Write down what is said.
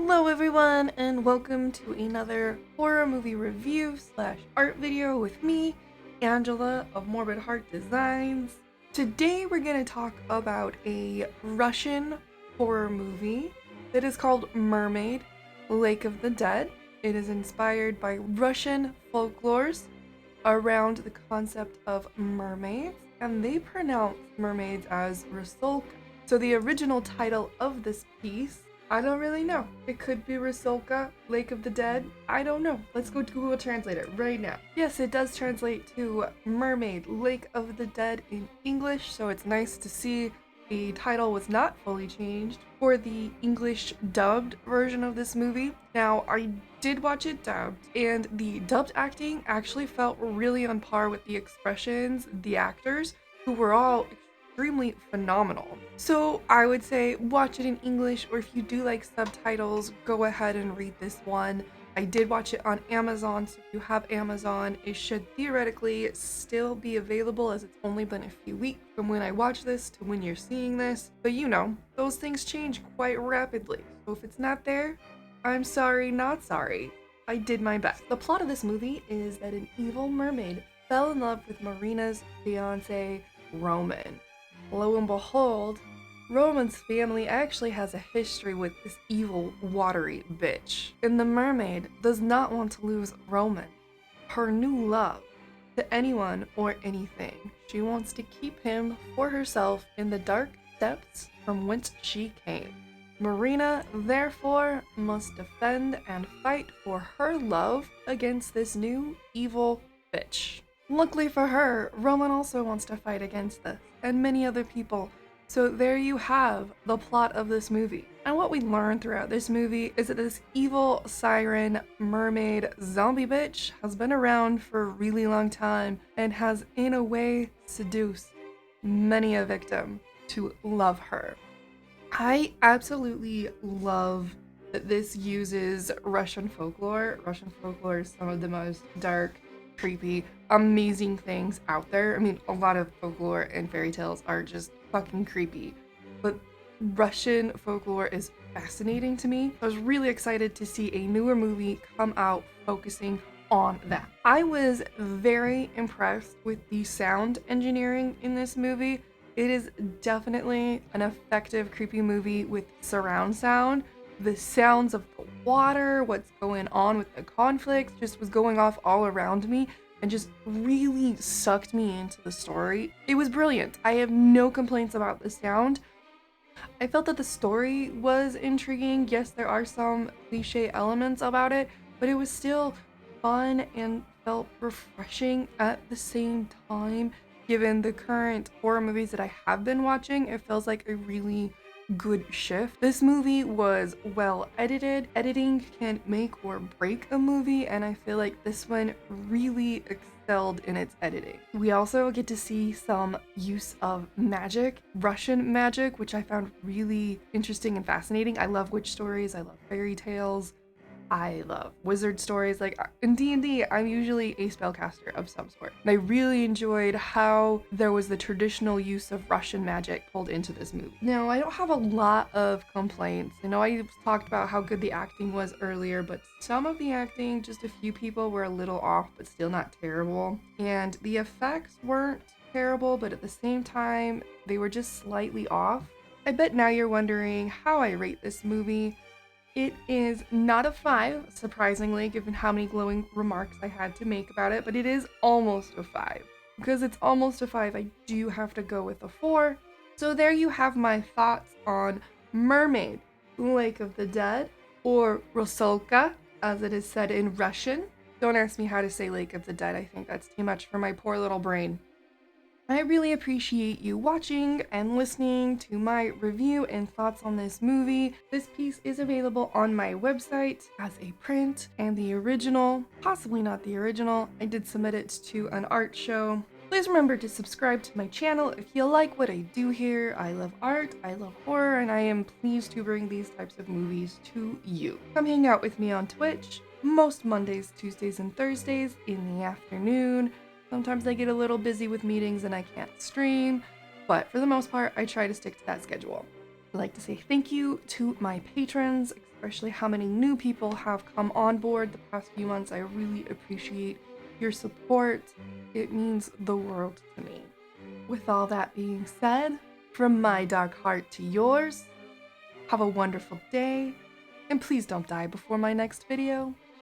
Hello everyone, and welcome to another horror movie review slash art video with me, Angela of Morbid Heart Designs. Today we're going to talk about a Russian horror movie that is called Mermaid Lake of the Dead. It is inspired by Russian folklores around the concept of mermaids, and they pronounce mermaids as Rusalka. So the original title of this piece, I don't really know. It could be Rusalka, Lake of the Dead. I don't know. Let's go to Google Translate it right now. Yes, it does translate to Mermaid, Lake of the Dead in English, so it's nice to see the title was not fully changed for the English dubbed version of this movie. Now, I did watch it dubbed, and the dubbed acting actually felt really on par with the expressions, the actors, who were all extremely phenomenal. So I would say watch it in English, or if you do like subtitles, go ahead and read this one. I did watch it on Amazon, so if you have Amazon, it should theoretically still be available, as it's only been a few weeks from when I watched this to when you're seeing this. But you know, those things change quite rapidly. So if it's not there, I'm sorry, not sorry. I did my best. The plot of this movie is that an evil mermaid fell in love with Marina's fiance, Roman. Lo and behold, Roman's family actually has a history with this evil, watery bitch. And the mermaid does not want to lose Roman, her new love, to anyone or anything. She wants to keep him for herself in the dark depths from whence she came. Marina, therefore, must defend and fight for her love against this new evil bitch. Luckily for her, Roman also wants to fight against this, and many other people. So there you have the plot of this movie. And what we learn throughout this movie is that this evil siren mermaid zombie bitch has been around for a really long time and has in a way seduced many a victim to love her. I absolutely love that this uses Russian folklore. Russian folklore is some of the most dark, creepy, amazing things out there. I mean, a lot of folklore and fairy tales are just fucking creepy, but Russian folklore is fascinating to me. I was really excited to see a newer movie come out focusing on that. I was very impressed with the sound engineering in this movie. It is definitely an effective, creepy movie with surround sound. The sounds of the water, what's going on with the conflict, just was going off all around me and just really sucked me into the story. It was brilliant. I have no complaints about the sound. I felt that the story was intriguing. Yes, there are some cliche elements about it, but it was still fun and felt refreshing at the same time. Given the current horror movies that I have been watching, it feels like a really good shift. This movie was well edited. Editing can make or break a movie, and I feel like this one really excelled in its editing. We also get to see some use of magic, Russian magic, which I found really interesting and fascinating. I love witch stories, I love fairy tales, I love wizard stories. Like in D&D, I'm usually a spellcaster of some sort. And I really enjoyed how there was the traditional use of Russian magic pulled into this movie. Now, I don't have a lot of complaints. I know I talked about how good the acting was earlier, but some of the acting, just a few people were a little off, but still not terrible. And the effects weren't terrible, but at the same time, they were just slightly off. I bet now you're wondering how I rate this movie. It is not a 5, surprisingly, given how many glowing remarks I had to make about it, but it is almost a 5. Because it's almost a 5, I do have to go with a 4. So there you have my thoughts on Mermaid, Lake of the Dead, or Rusalka, as it is said in Russian. Don't ask me how to say Lake of the Dead, I think that's too much for my poor little brain. I really appreciate you watching and listening to my review and thoughts on this movie. This piece is available on my website as a print and the original, possibly not the original. I did submit it to an art show. Please remember to subscribe to my channel if you like what I do here. I love art, I love horror, and I am pleased to bring these types of movies to you. Come hang out with me on Twitch, most Mondays, Tuesdays, and Thursdays in the afternoon. Sometimes I get a little busy with meetings and I can't stream, but for the most part, I try to stick to that schedule. I'd like to say thank you to my patrons, especially how many new people have come on board the past few months. I really appreciate your support. It means the world to me. With all that being said, from my dark heart to yours, have a wonderful day, and please don't die before my next video.